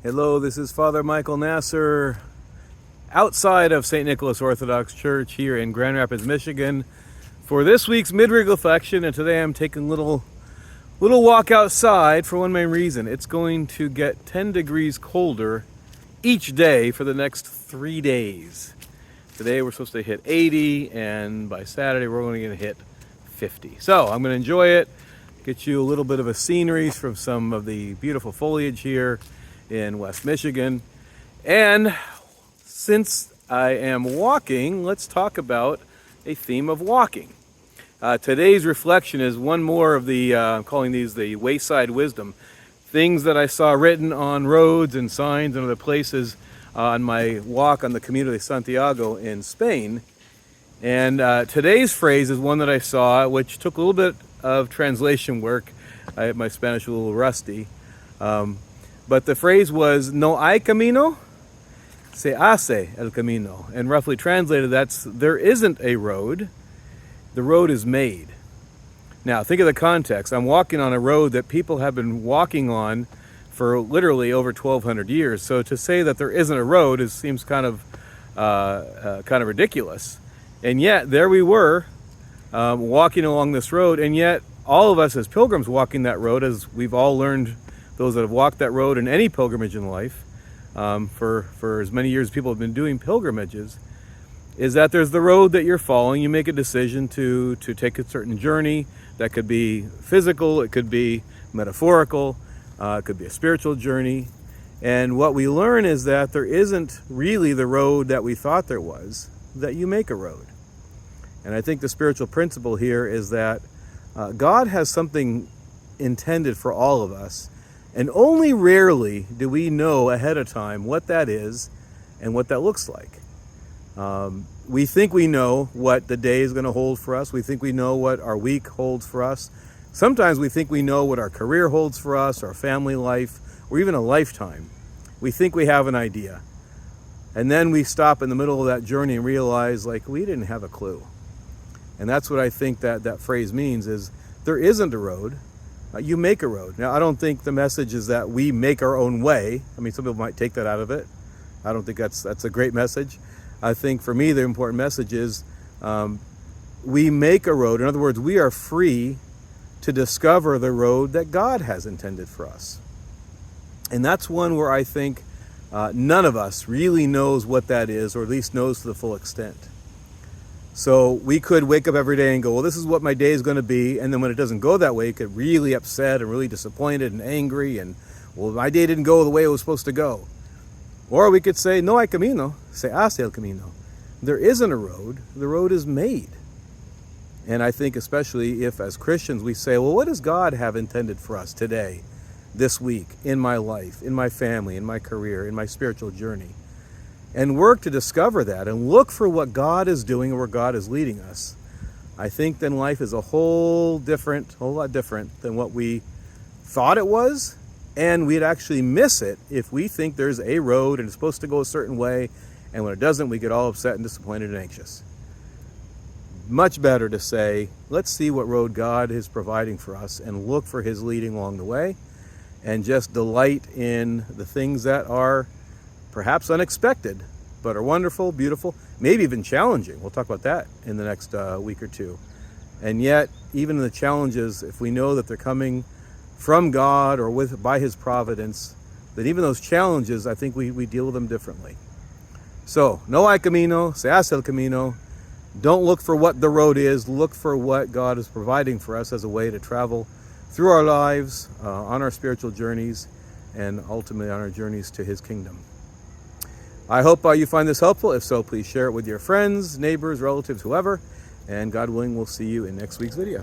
Hello, this is Father Michael Nasser outside of St. Nicholas Orthodox Church here in Grand Rapids, Michigan for this week's Midweek reflection. And today I'm taking a little walk outside for one main reason. It's going to get 10 degrees colder each day for the next 3 days. Today we're supposed to hit 80, and by Saturday we're only going to hit 50. So I'm going to enjoy it, get you a little bit of a scenery from some of the beautiful foliage here in West Michigan. And since I am walking, let's talk about a theme of walking. Today's reflection is one more of the, I'm calling these the Wayside wisdom, things that I saw written on roads and signs and other places on my walk on the Camino de Santiago in Spain. And today's phrase is one that I saw, which took a little bit of translation work. My Spanish is a little rusty. But the phrase was, no hay camino, se hace el camino. And roughly translated, that's, there isn't a road, the road is made. Now, think of the context. I'm walking on a road that people have been walking on for literally over 1,200 years. So to say that there isn't a road seems kind of ridiculous. And yet, there we were, walking along this road, and yet all of us as pilgrims walking that road, as we've all learned, those that have walked that road in any pilgrimage in life, for as many years as people have been doing pilgrimages, is that there's the road that you're following. You make a decision to take a certain journey. That could be physical, it could be metaphorical, it could be a spiritual journey. And what we learn is that there isn't really the road that we thought there was, that you make a road. And I think the spiritual principle here is that God has something intended for all of us. And only rarely do we know ahead of time what that is and what that looks like. We think we know what the day is going to hold for us. We think we know what our week holds for us. Sometimes we think we know what our career holds for us, our family life, or even a lifetime. We think we have an idea. And then we stop in the middle of that journey and realize, like, we didn't have a clue. And that's what I think that phrase means, is there isn't a road. You make a road. Now, I don't think the message is that we make our own way. I mean, some people might take that out of it. I don't think that's a great message. I think for me, the important message is we make a road. In other words, we are free to discover the road that God has intended for us. And that's one where I think none of us really knows what that is, or at least knows to the full extent. So we could wake up every day and go, well, this is what my day is going to be. And then when it doesn't go that way, you get really upset and really disappointed and angry. And, well, my day didn't go the way it was supposed to go. Or we could say, no hay camino, se hace el camino. There isn't a road. The road is made. And I think especially if as Christians we say, well, what does God have intended for us today, this week, in my life, in my family, in my career, in my spiritual journey? And work to discover that and look for what God is doing and where God is leading us. I think then life is a whole lot different than what we thought it was, and we'd actually miss it if we think there's a road and it's supposed to go a certain way, and when it doesn't, we get all upset and disappointed and anxious. Much better to say, let's see what road God is providing for us and look for His leading along the way, and just delight in the things that are perhaps unexpected, but are wonderful, beautiful, maybe even challenging. We'll talk about that in the next week or two. And yet, even the challenges, if we know that they're coming from God or by His providence, that even those challenges, I think we deal with them differently. So, no hay camino, se hace el camino. Don't look for what the road is. Look for what God is providing for us as a way to travel through our lives, on our spiritual journeys, and ultimately on our journeys to His kingdom. I hope you find this helpful. If so, please share it with your friends, neighbors, relatives, whoever. And God willing, we'll see you in next week's video.